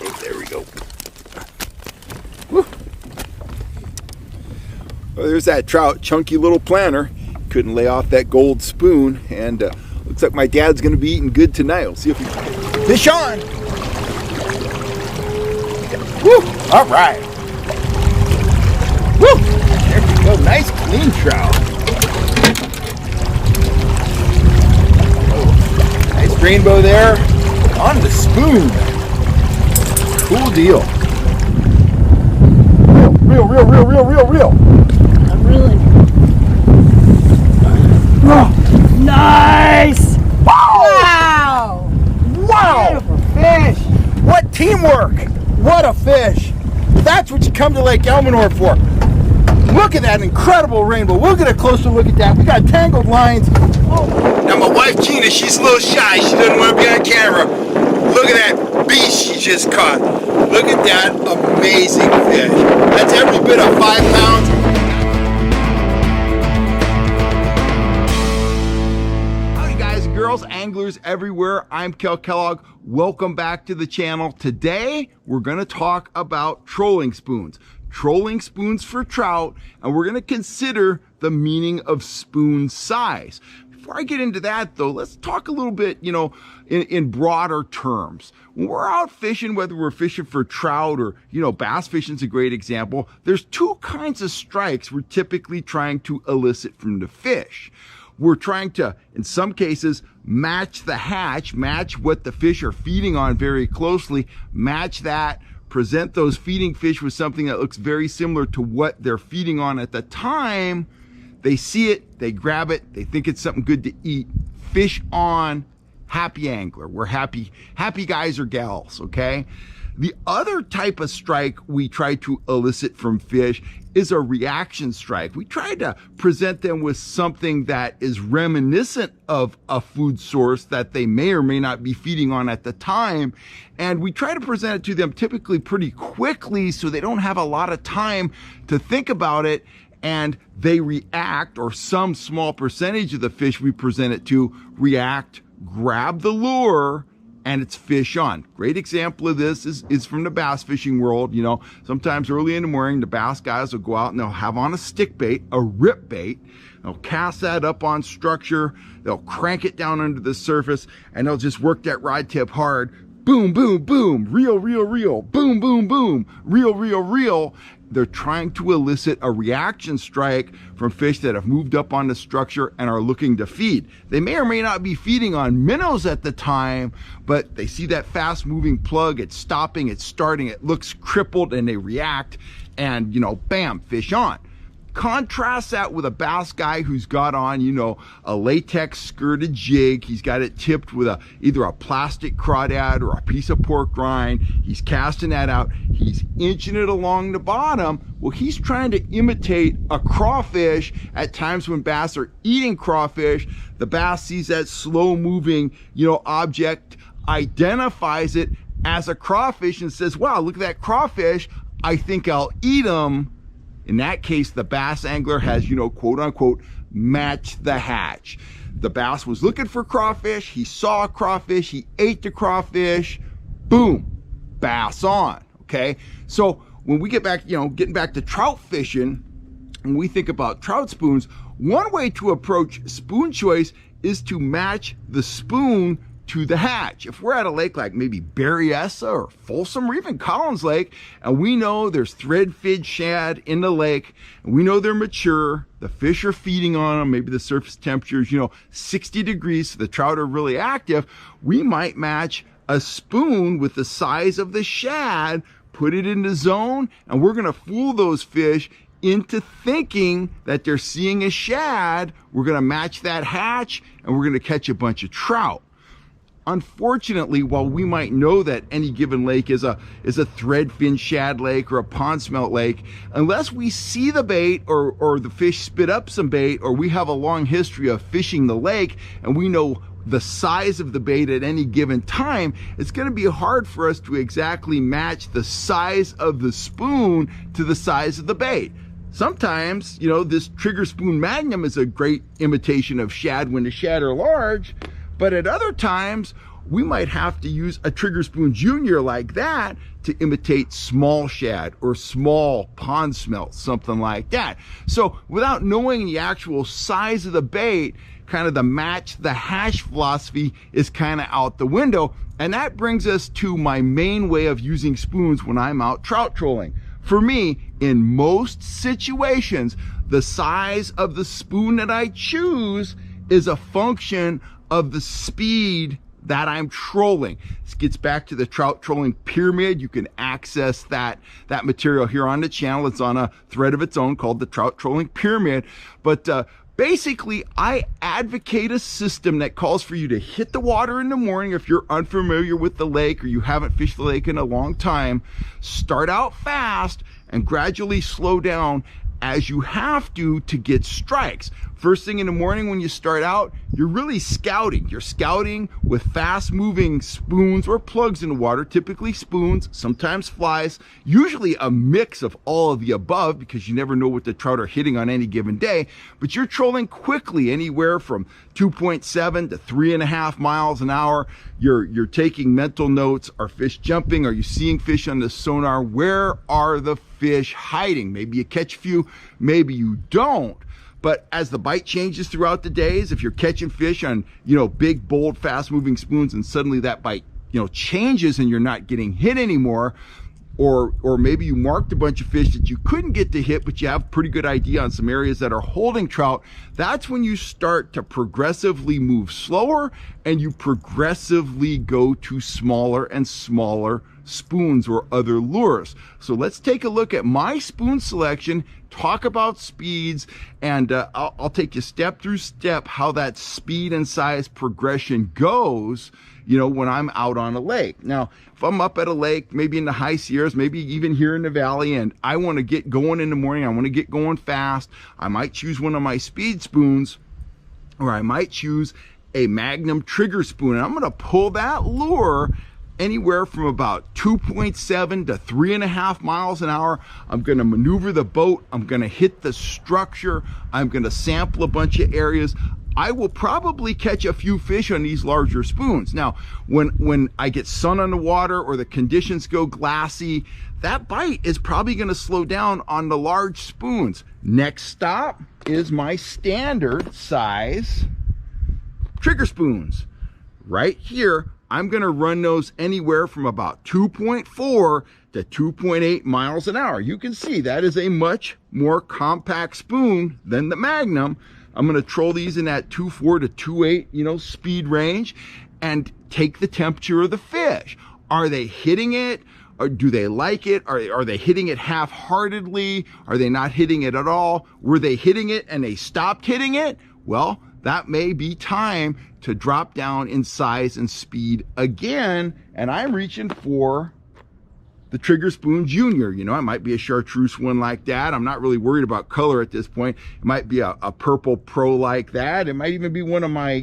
Oh, there we go. Woo. Well, there's that trout, chunky little planter. Couldn't lay off that gold spoon, and looks like my dad's gonna be eating good tonight. We'll see if we fish on. Woo! All right. Woo! There we go. Nice clean trout. Oh, nice rainbow there on the spoon. Cool deal. Real. I'm reeling. Oh, nice! Wow! Wow! Beautiful fish. What teamwork! What a fish! That's what you come to Lake Elsinore for. Look at that incredible rainbow. We'll get a closer look at that. We got tangled lines. Oh. Now my wife Gina, she's a little shy. She doesn't want to be on camera. Look at that beast she just caught. Look at that amazing fish. That's every bit of 5 pounds. Girls, anglers everywhere, I'm Kel Kellogg. Welcome back to the channel. Today, we're gonna talk about trolling spoons. Trolling spoons for trout, and we're gonna consider the meaning of spoon size. Before I get into that though, let's talk a little bit, in broader terms. When we're out fishing, whether we're fishing for trout or, bass fishing's a great example, there's two kinds of strikes we're typically trying to elicit from the fish. We're trying to, in some cases, match the hatch, match what the fish are feeding on very closely, match that, present those feeding fish with something that looks very similar to what they're feeding on at the time. They see it, they grab it, they think it's something good to eat. Fish on, happy angler. We're happy guys or gals, okay? The other type of strike we try to elicit from fish is a reaction strike. We try to present them with something that is reminiscent of a food source that they may or may not be feeding on at the time. And we try to present it to them typically pretty quickly so they don't have a lot of time to think about it, and they react, or some small percentage of the fish we present it to react, grab the lure, and it's fish on. Great example of this is from the bass fishing world. Sometimes early in the morning, the bass guys will go out and they'll have on a stick bait, a rip bait. They'll cast that up on structure. They'll crank it down under the surface, and they'll just work that rod tip hard. Boom, boom, boom, reel, reel, reel, boom, boom, boom, reel, reel, reel. They're trying to elicit a reaction strike from fish that have moved up on the structure and are looking to feed. They may or may not be feeding on minnows at the time, but they see that fast moving plug, it's stopping, it's starting, it looks crippled, and they react, and bam, fish on. Contrast that with a bass guy who's got on, a latex skirted jig. He's got it tipped with either a plastic crawdad or a piece of pork rind. He's casting that out. He's inching it along the bottom. Well, he's trying to imitate a crawfish. At times when bass are eating crawfish, the bass sees that slow moving, object, identifies it as a crawfish and says, wow, look at that crawfish. I think I'll eat him. In that case, the bass angler has, quote unquote, matched the hatch. The bass was looking for crawfish. He saw a crawfish. He ate the crawfish. Boom, bass on. Okay. So when we get back, getting back to trout fishing, when we think about trout spoons, one way to approach spoon choice is to match the spoon to the hatch. If we're at a lake like maybe Berryessa or Folsom or even Collins Lake, and we know there's threadfin shad in the lake, and we know they're mature, the fish are feeding on them, maybe the surface temperature is, 60 degrees, so the trout are really active, we might match a spoon with the size of the shad, put it in the zone, and we're gonna fool those fish into thinking that they're seeing a shad. We're gonna match that hatch, and we're gonna catch a bunch of trout. Unfortunately, while we might know that any given lake is a threadfin shad lake or a pond smelt lake, unless we see the bait or the fish spit up some bait, or we have a long history of fishing the lake and we know the size of the bait at any given time, it's going to be hard for us to exactly match the size of the spoon to the size of the bait. sometimes, this trigger spoon magnum is a great imitation of shad when the shad are large, but at other times, we might have to use a trigger spoon junior like that to imitate small shad or small pond smelt, something like that. So without knowing the actual size of the bait, kind of the match the hash philosophy is kind of out the window. And that brings us to my main way of using spoons when I'm out trout trolling. For me, in most situations, the size of the spoon that I choose is a function of the speed that I'm trolling. This gets back to the trout trolling pyramid. You can access that material here on the channel. It's on a thread of its own called the trout trolling pyramid. But basically, I advocate a system that calls for you to hit the water in the morning if you're unfamiliar with the lake or you haven't fished the lake in a long time. Start out fast and gradually slow down as you have to get strikes. First thing in the morning when you start out, you're really scouting. You're scouting with fast moving spoons or plugs in the water, typically spoons, sometimes flies, usually a mix of all of the above because you never know what the trout are hitting on any given day. But you're trolling quickly, anywhere from 2.7 to 3.5 miles an hour. You're taking mental notes. Are fish jumping? Are you seeing fish on the sonar? Where are the fish hiding? Maybe you catch a few, maybe you don't. But as the bite changes throughout the days, if you're catching fish on, big, bold, fast moving spoons and suddenly that bite, changes and you're not getting hit anymore, or maybe you marked a bunch of fish that you couldn't get to hit, but you have a pretty good idea on some areas that are holding trout, that's when you start to progressively move slower and you progressively go to smaller and smaller spoons or other lures. So let's take a look at my spoon selection, talk about speeds, and I'll take you step through step how that speed and size progression goes, when I'm out on a lake. Now, if I'm up at a lake, maybe in the high Sierras, maybe even here in the valley, and I want to get going in the morning, I want to get going fast, I might choose one of my speed spoons, or I might choose a Magnum trigger spoon, and I'm going to pull that lure anywhere from about 2.7 to 3.5 miles an hour. I'm going to maneuver the boat. I'm going to hit the structure. I'm going to sample a bunch of areas. I will probably catch a few fish on these larger spoons. Now, when I get sun on the water or the conditions go glassy, that bite is probably going to slow down on the large spoons. Next stop is my standard size trigger spoons. Right here, I'm going to run those anywhere from about 2.4 to 2.8 miles an hour. You can see that is a much more compact spoon than the Magnum. I'm going to troll these in that 2.4 to 2.8, speed range and take the temperature of the fish. Are they hitting it? Or do they like it? Are they hitting it half-heartedly? Are they not hitting it at all? Were they hitting it and they stopped hitting it? Well, that may be time to drop down in size and speed again, and I'm reaching for the trigger spoon junior. It might be a chartreuse one like that. I'm not really worried about color at this point. It might be a purple pro like that. It might even be one of my,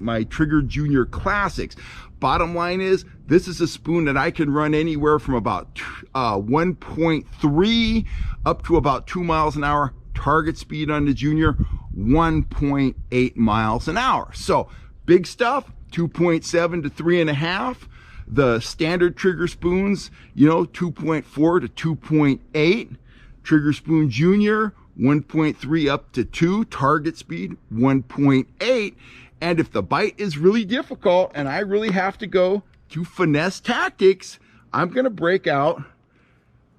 my trigger junior classics. Bottom line is, this is a spoon that I can run anywhere from about 1.3 up to about 2 miles an hour. Target speed on the junior, 1.8 miles an hour. So big stuff, 2.7 to 3.5. The standard trigger spoons, 2.4 to 2.8. Trigger spoon junior, 1.3 up to 2. Target speed, 1.8. And if the bite is really difficult and I really have to go to finesse tactics, I'm going to break out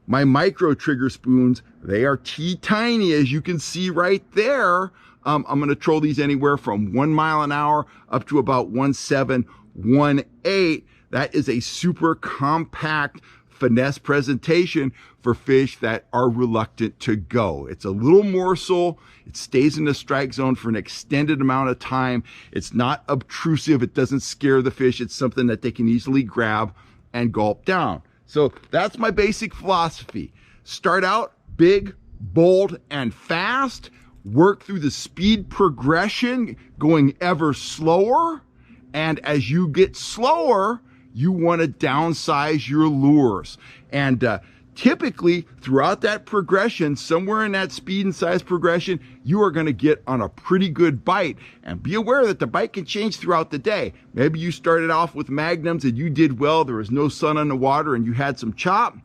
my micro trigger spoons. They are teeny, as you can see right there. I'm going to troll these anywhere from 1 mile an hour up to about 1.7, 1.8. That is a super compact finesse presentation for fish that are reluctant to go. It's a little morsel. It stays in the strike zone for an extended amount of time. It's not obtrusive. It doesn't scare the fish. It's something that they can easily grab and gulp down. So that's my basic philosophy. Start out big, bold, and fast. Work through the speed progression, going ever slower. And as you get slower, you want to downsize your lures. And typically throughout that progression, somewhere in that speed and size progression, you are going to get on a pretty good bite. And be aware that the bite can change throughout the day. Maybe you started off with magnums and you did well. There was no sun on the water and you had some chop.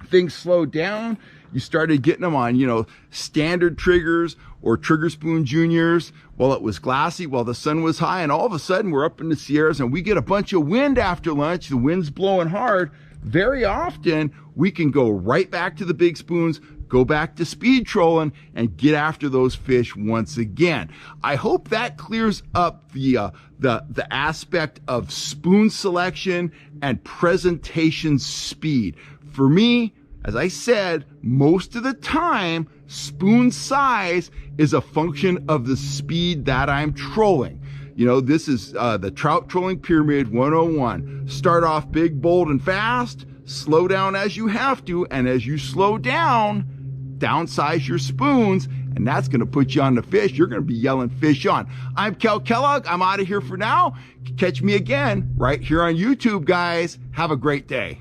Things slowed down. You started getting them on, standard triggers or trigger spoon juniors while it was glassy, while the sun was high. And all of a sudden we're up in the Sierras and we get a bunch of wind after lunch. The wind's blowing hard. Very often we can go right back to the big spoons, go back to speed trolling and get after those fish once again. I hope that clears up the aspect of spoon selection and presentation speed. For me, as I said, most of the time, spoon size is a function of the speed that I'm trolling. This is the Trout Trolling Pyramid 101. Start off big, bold, and fast. Slow down as you have to. And as you slow down, downsize your spoons. And that's going to put you on the fish. You're going to be yelling fish on. I'm Kel Kellogg. I'm out of here for now. Catch me again right here on YouTube, guys. Have a great day.